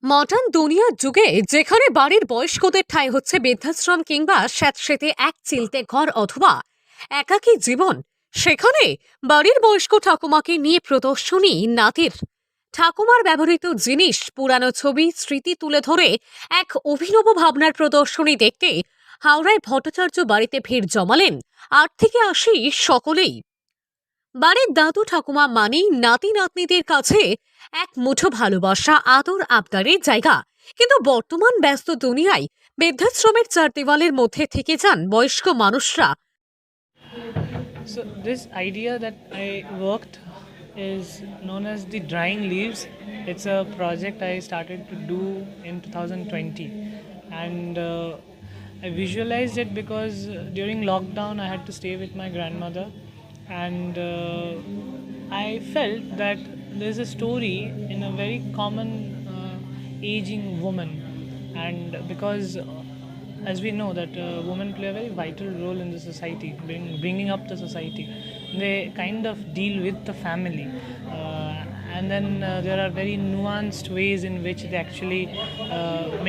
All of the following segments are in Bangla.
মডার্ন দুনিয়ার যুগে যেখানে বাড়ির বয়স্কদের ঠাঁই হচ্ছে বৃদ্ধাশ্রম কিংবা স্যাঁতসেঁতে এক চিলতে ঘর অথবা একাকী জীবন, সেখানে বাড়ির বয়স্ক ঠাকুমাকে নিয়ে প্রদর্শনী নাতির। ঠাকুমার ব্যবহৃত জিনিস, পুরানো ছবি, স্মৃতি তুলে ধরে এক অভিনব ভাবনার প্রদর্শনী দেখতে হাওড়ায় ভট্টাচার্য বাড়িতে ভিড় জমালেন 8 থেকে 80 সকলেই। বাড়ির দাদু ঠাকুমা মানেই নাতি নাতনিদের কাছে এক মুঠো ভালোবাসা, আদর আবদারের জায়গা। কিন্তু বর্তমান ব্যস্ত দুনিয়ায় বৃদ্ধাশ্রমের চার দেওয়ালের মধ্যে থেকে যান বয়স্ক মানুষরা। So this idea that I worked is known as the Drying Leaves. It's a project I started to do in 2020, and I visualized it because during lockdown I had to stay with my grandmother, and I felt that there's a story in a very common aging woman, and because as we know that women play a very vital role in the society, bringing up the society. They kind of deal with the family, and then there are very nuanced ways in which they actually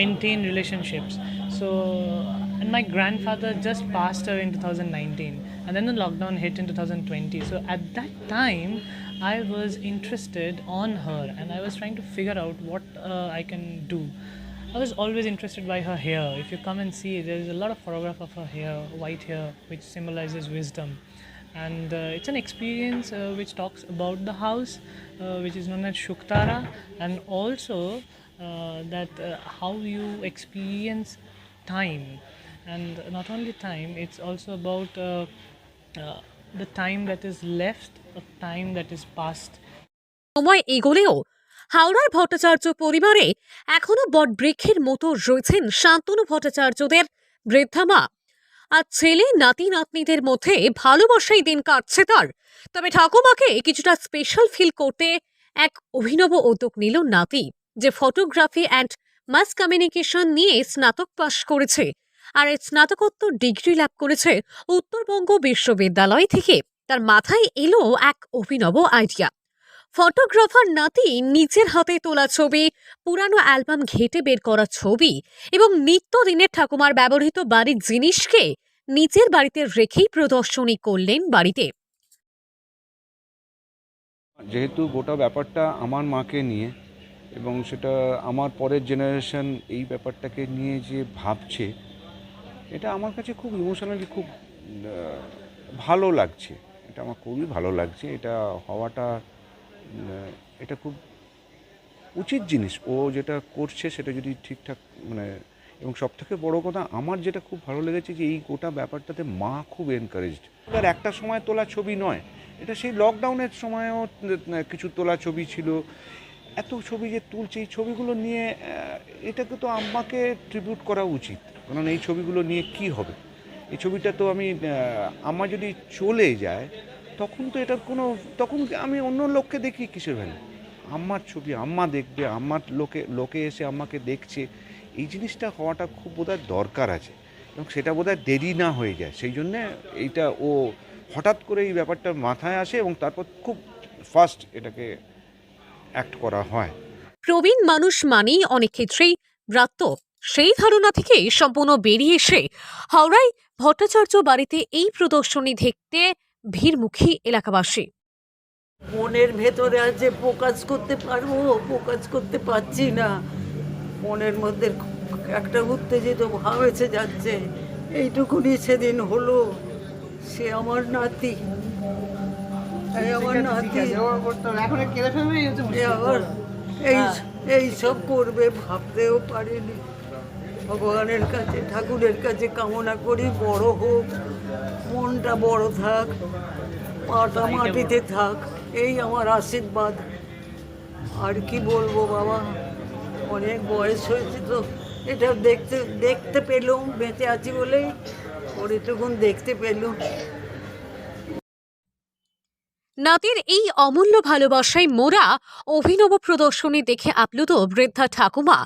maintain relationships. So, and my grandfather just passed away in 2019, and then the lockdown hit in 2020. So at that time I was interested on her, and I was trying to figure out what I can do. I was always interested by her hair. If you come and see, there is a lot of photograph of her hair, white hair, which symbolizes wisdom. And it's an experience which talks about the house, which is known as Shuktara, and also that how you experience time. And not only time, it's also about the time that is left, the time that is past. সময় এগোলেও হাওড়ার ভট্টাচার্য পরিবারে এখনো বটবৃক্ষের মতো রয়েছেন শান্তনু ভট্টাচার্যদের বৃদ্ধা মা। আর ছেলে নাতি নাতনিদের মধ্যে ভালোবাসাই দিন কাটছে তার। তবে ঠাকুমাকে কিছুটা স্পেশাল ফিল করতে এক অভিনব উদ্যোগ নিল নাতি, যে ফটোগ্রাফি অ্যান্ড মাস কমিউনিকেশন নিয়ে স্নাতক পাশ করেছে আর এই স্নাতকোত্তর ডিগ্রি লাভ করেছে উত্তরবঙ্গ বিশ্ববিদ্যালয় থেকে। তার মাথায় এলো এক অভিনব আইডিয়া। ফটোগ্রাফার নাতি নিজের হাতে তোলা ছবি, পুরানো অ্যালবাম ঘেঁটে বের করা ছবি এবং নিত্যদিনের ঠাকুমার ব্যবহৃত বাড়ির জিনিসকে নিজের বাড়িতে রেখেই প্রদর্শনী করলেন বাড়িতে। যেহেতু গোটা ব্যাপারটা আমার মাকে নিয়ে, এবং সেটা আমার পরের জেনারেশন এই ব্যাপারটাকে নিয়ে যে ভাবছে, এটা আমার কাছে খুব ইমোশনালি খুব ভালো লাগছে। এটা আমার খুবই ভালো লাগছে। এটা হওয়াটা এটা খুব উচিত জিনিস। ও যেটা করছে সেটা যদি ঠিকঠাক এবং সবথেকে বড় কথা আমার যেটা খুব ভালো লেগেছে যে এই গোটা ব্যাপারটাতে মা খুব এনকারেজড। আর একটা সময় তোলা ছবি নয়, এটা সেই লকডাউনের সময়ও কিছু তোলা ছবি ছিল। এত ছবি যে তুলছে, এই ছবিগুলো নিয়ে এটাকে তো আম্মাকে ট্রিবিউট করা উচিত। কারণ এই ছবিগুলো নিয়ে কি হবে? এই ছবিটা তো আম্মা যদি চলে যায় তখন তো এটার তখন আমি অন্য লোককে দেখি কিসের ভ্যালু? আম্মার ছবি আম্মা দেখবে, আম্মার লোকে এসে আম্মাকে দেখছে, এই জিনিসটা হওয়াটা খুব বোধহয় দরকার আছে, এবং সেটা বোধহয় দেরি না হয়ে যায়। সেই জন্যে এইটা ও হঠাৎ করে এই ব্যাপারটা মাথায় আসে এবং তারপর খুব ফাস্ট এটাকে অ্যাক্ট করা হয়। প্রবীণ মানুষ মানেই অনেক ক্ষেত্রেই ব্রাত্য, সেই ধারণা থেকে সম্পূর্ণ বেরিয়ে এসে হাওড়ায় ভট্টাচার্য বাড়িতে এই প্রদর্শনী দেখতে ভিড়মুখী এলাকাবাসী। মনের ভেতরে আছে প্রকাশ করতে পারবো, প্রকাশ করতে পারছি না। মনের মধ্যে একটা উত্তেজিত ভাব এসে যাচ্ছে। এইটুকুনি সেদিন হলো, সে আমার নাতি, আমার নাতি আবার এই সব করবে ভাবতেও পারিনি। ভগবানের কাছে, ঠাকুরের কাছে কামনা করি বড় হোক, মনটা বড় থাক, পাটা মাটিতে থাক, এই আমার আশীর্বাদ। আর কি বলবো বাবা, অনেক বয়স হয়েছে তো, এটা দেখতে পেলাম, বেঁচে আছি বলেই ওর এটুকুন দেখতে পেলাম। নাতির এই অমূল্য ভালোবাসায় মোরা অভিনব প্রদর্শনী দেখে আপ্লুত বৃদ্ধা ঠাকুমা।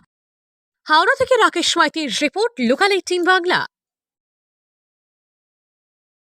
হাওড়া থেকে রাকেশ মাইতির রিপোর্ট, লোকাল 18 বাংলা।